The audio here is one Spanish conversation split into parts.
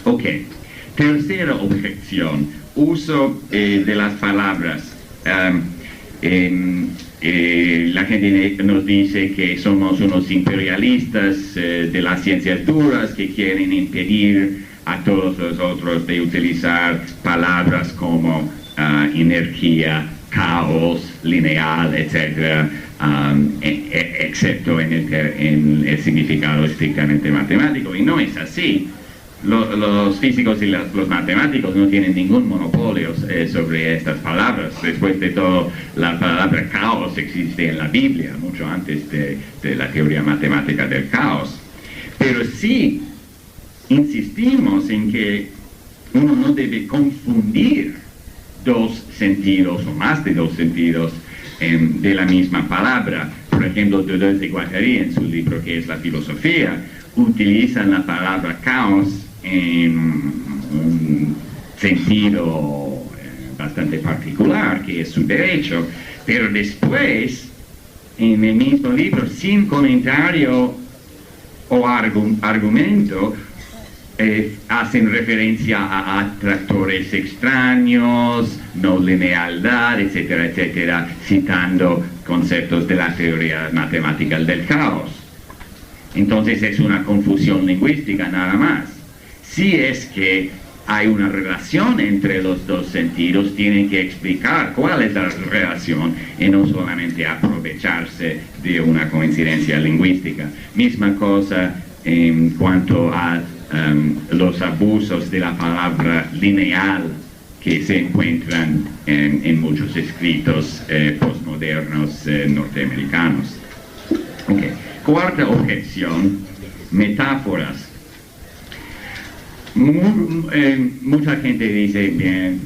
Ok. Tercera objeción, uso de las palabras. La gente nos dice que somos unos imperialistas de las ciencias duras que quieren impedir a todos los otros de utilizar palabras como energía, caos, lineal, etc., excepto en el significado estrictamente matemático. Y no es así. Los físicos y los matemáticos no tienen ningún monopolio sobre estas palabras. Después de todo, la palabra caos existe en la Biblia, mucho antes de la teoría matemática del caos. Pero sí insistimos en que uno no debe confundir dos sentidos o más de dos sentidos de la misma palabra. Por ejemplo, Deleuze y Guattari, en su libro que es La filosofía, utilizan la palabra caos en un sentido bastante particular, que es su derecho, pero después, en el mismo libro, sin comentario o argumento, hacen referencia a atractores extraños, no linealidad, etcétera, etcétera, citando conceptos de la teoría matemática del caos. Entonces es una confusión lingüística nada más. Si es que hay una relación entre los dos sentidos, tienen que explicar cuál es la relación y no solamente aprovecharse de una coincidencia lingüística. Misma cosa en cuanto a los abusos de la palabra lineal que se encuentran en muchos escritos postmodernos norteamericanos. Okay. Cuarta objeción, metáforas. Mucha gente dice, bien,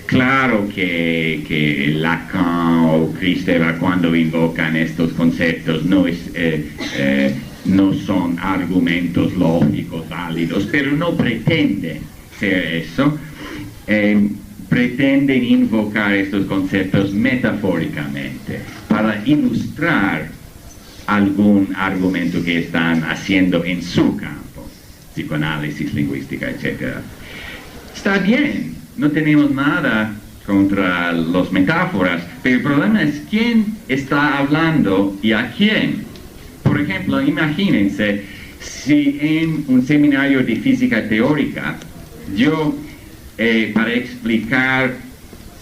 claro que Lacan o Kristeva, cuando invocan estos conceptos, no son argumentos lógicos válidos, pero no pretenden ser eso. Pretenden invocar estos conceptos metafóricamente para ilustrar algún argumento que están haciendo en su campo, psicoanálisis, lingüística, etc. Está bien, no tenemos nada contra las metáforas, pero el problema es quién está hablando y a quién. Por ejemplo, imagínense si en un seminario de física teórica yo, para explicar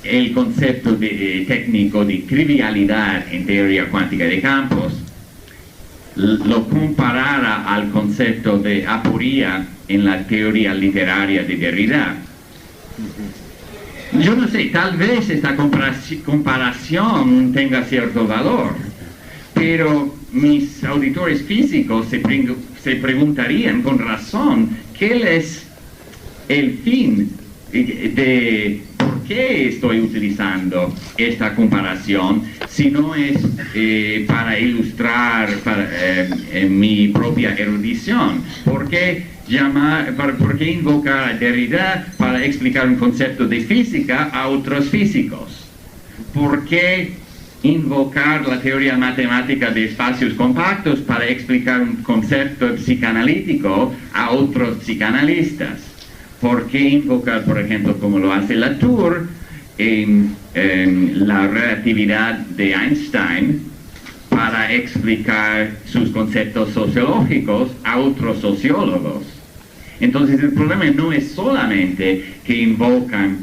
el concepto técnico de trivialidad en teoría cuántica de campos, lo comparara al concepto de aporía en la teoría literaria de Derrida. Yo no sé, tal vez esta comparación tenga cierto valor, pero mis auditores físicos se preguntarían con razón qué es el fin de por qué estoy utilizando esta comparación si no es para ilustrar mi propia erudición. ¿Por qué invocar a Derrida para explicar un concepto de física a otros físicos? ¿Por qué invocar la teoría matemática de espacios compactos para explicar un concepto psicoanalítico a otros psicoanalistas? ¿Por qué invocar, por ejemplo, como lo hace Latour, la relatividad de Einstein para explicar sus conceptos sociológicos a otros sociólogos? Entonces el problema no es solamente que invocan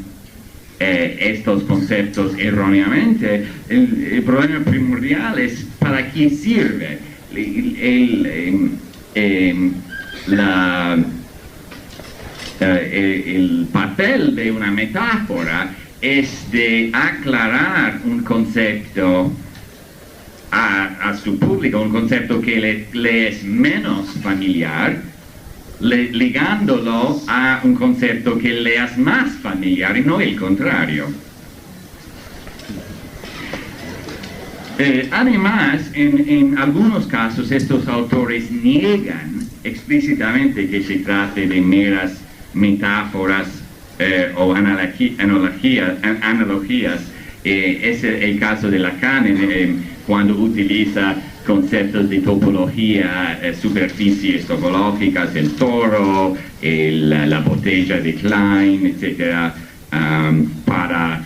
estos conceptos erróneamente, el problema primordial es para qué sirve. El papel de una metáfora es de aclarar un concepto a su público, un concepto que le es menos familiar, ligándolo a un concepto que le es más familiar y no el contrario. Además, en algunos casos estos autores niegan explícitamente que se trate de meras metáforas o analogías. Es el caso de Lacan cuando utiliza conceptos de topología, superficies topológicas, el toro, la botella de Klein, etc., para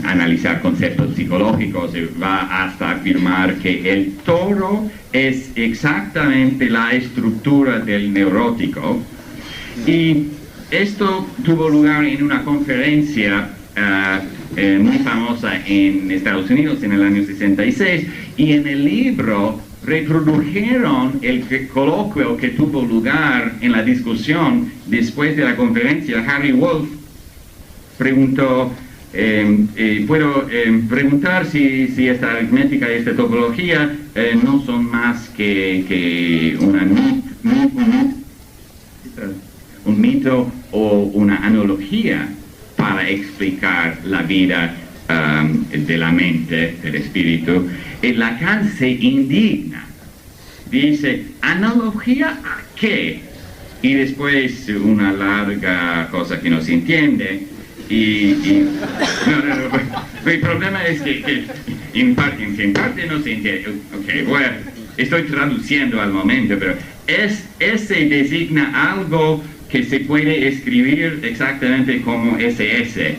analizar conceptos psicológicos. Va hasta afirmar que el toro es exactamente la estructura del neurótico, y esto tuvo lugar en una conferencia muy famosa en Estados Unidos en el año 66, y en el libro reprodujeron el coloquio que tuvo lugar en la discusión después de la conferencia. Harry Wolff preguntó: puedo preguntar si esta aritmética y esta topología no son más que un mito o una analogía para explicar la vida de la mente, del espíritu. Y Lacan se indigna, dice: ¿analogía a qué? Y después una larga cosa que no se entiende. No, el problema es que en parte no se entiende. Okay, estoy traduciendo al momento, pero ese designa algo que se puede escribir exactamente como SS.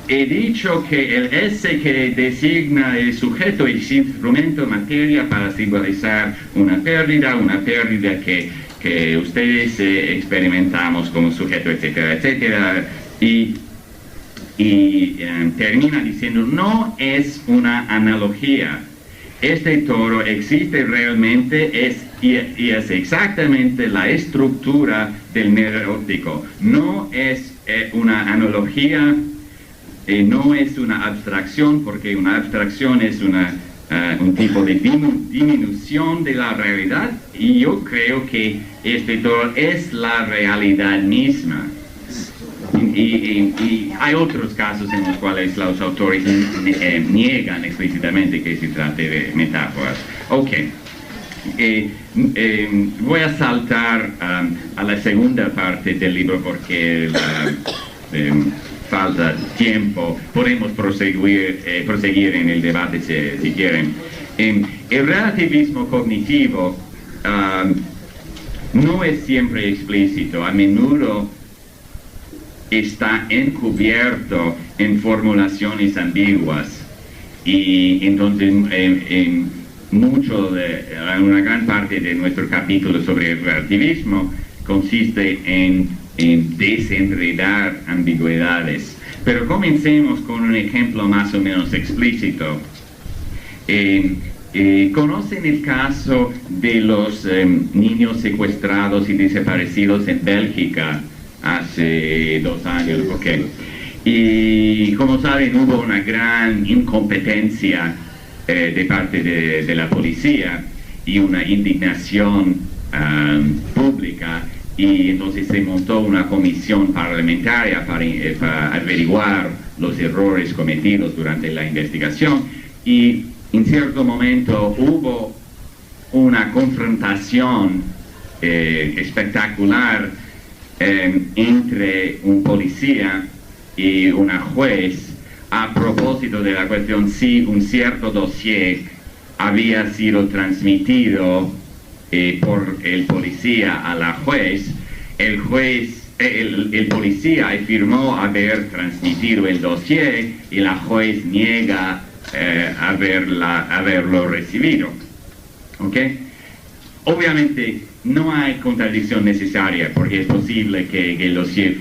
He dicho que el S que designa el sujeto es instrumento, materia para simbolizar una pérdida que ustedes experimentamos como sujeto, etcétera, etcétera. Y termina diciendo: no es una analogía. Este toro existe realmente, y es exactamente la estructura del neurótico. No es una analogía, no es una abstracción, porque una abstracción es un tipo de disminución de la realidad, y yo creo que este toro es la realidad misma. Y hay otros casos en los cuales los autores niegan explícitamente que se trate de metáforas. Ok, voy a saltar a la segunda parte del libro porque falta tiempo. Podemos proseguir en el debate si quieren. El relativismo cognitivo no es siempre explícito. A menudo está encubierto en formulaciones ambiguas, y entonces una gran parte de nuestro capítulo sobre el relativismo consiste en desenredar ambigüedades. Pero comencemos con un ejemplo más o menos explícito. ¿Conocen el caso de los niños secuestrados y desaparecidos en Bélgica hace 2 años? Okay. Y como saben, hubo una gran incompetencia de parte de la policía y una indignación pública, y entonces se montó una comisión parlamentaria para averiguar los errores cometidos durante la investigación, y en cierto momento hubo una confrontación espectacular entre un policía y una juez a propósito de la cuestión si un cierto dossier había sido transmitido por el policía a la juez. El policía afirmó haber transmitido el dossier y la juez niega haberlo recibido. ¿Okay? Obviamente no hay contradicción necesaria, porque es posible que el dossier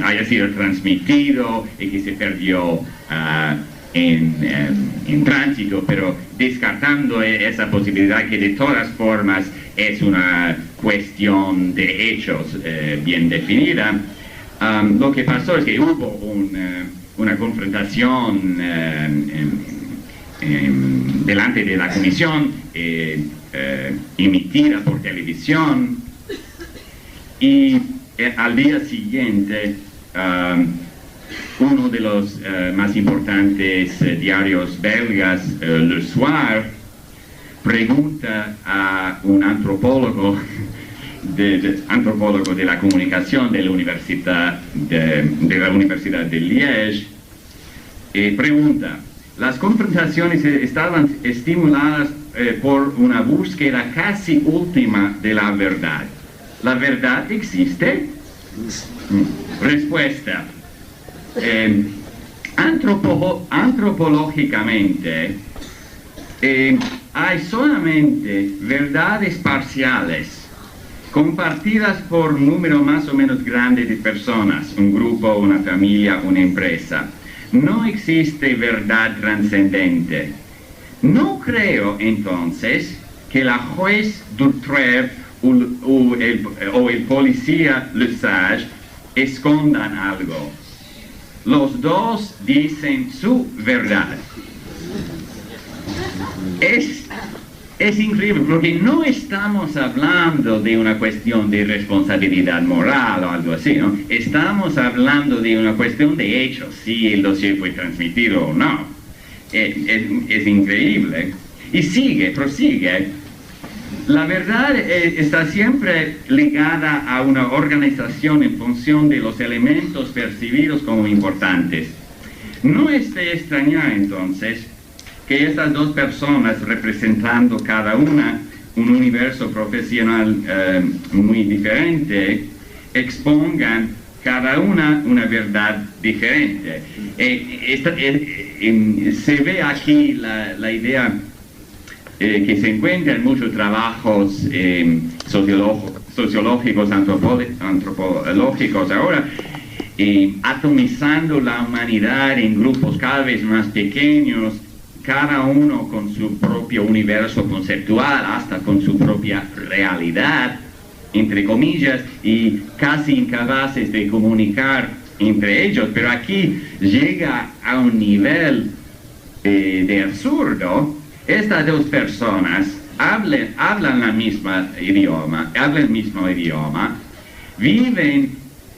haya sido transmitido y que se perdió en tránsito, pero descartando esa posibilidad, que de todas formas es una cuestión de hechos bien definida, lo que pasó es que hubo una confrontación delante de la comisión emitida por televisión, y al día siguiente uno de los más importantes diarios belgas, Le Soir, pregunta a un antropólogo de la comunicación de la Universidad de Liège, pregunta: las confrontaciones estaban estimuladas por una búsqueda casi última de la verdad. ¿La verdad existe? Respuesta. Antropológicamente, hay solamente verdades parciales compartidas por un número más o menos grande de personas, un grupo, una familia, una empresa. No existe verdad trascendente. No creo entonces que la juez Dutreuil o el policía Lesage escondan algo. Los dos dicen su verdad. Es increíble porque no estamos hablando de una cuestión de responsabilidad moral o algo así, ¿no? Estamos hablando de una cuestión de hechos, si el dossier fue transmitido o no. Es increíble. Y prosigue. La verdad está siempre ligada a una organización en función de los elementos percibidos como importantes. No es de extrañar entonces que estas dos personas, representando cada una un universo profesional muy diferente, expongan cada una verdad diferente. Se ve aquí la idea que se encuentra en muchos trabajos sociológicos, antropológicos ahora, atomizando la humanidad en grupos cada vez más pequeños, cada uno con su propio universo conceptual, hasta con su propia realidad, entre comillas, y casi incapaces de comunicar entre ellos. Pero aquí llega a un nivel de absurdo. Estas dos personas hablan el mismo idioma, viven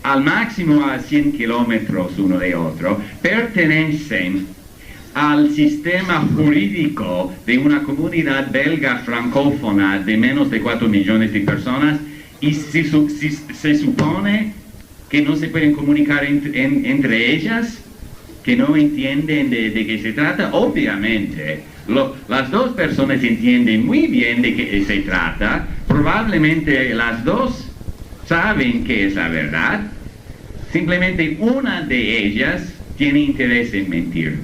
al máximo a 100 kilómetros uno de otro, pertenecen al sistema jurídico de una comunidad belga francófona de menos de 4 millones de personas, y se supone que no se pueden comunicar entre ellas, que no entienden de qué se trata. Obviamente, las dos personas entienden muy bien de qué se trata, probablemente las dos saben qué es la verdad, simplemente una de ellas tiene interés en mentir.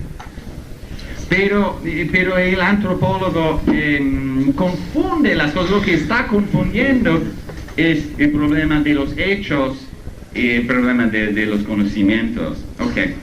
Pero el antropólogo confunde las cosas. Lo que está confundiendo es el problema de los hechos y el problema de los conocimientos. Okay.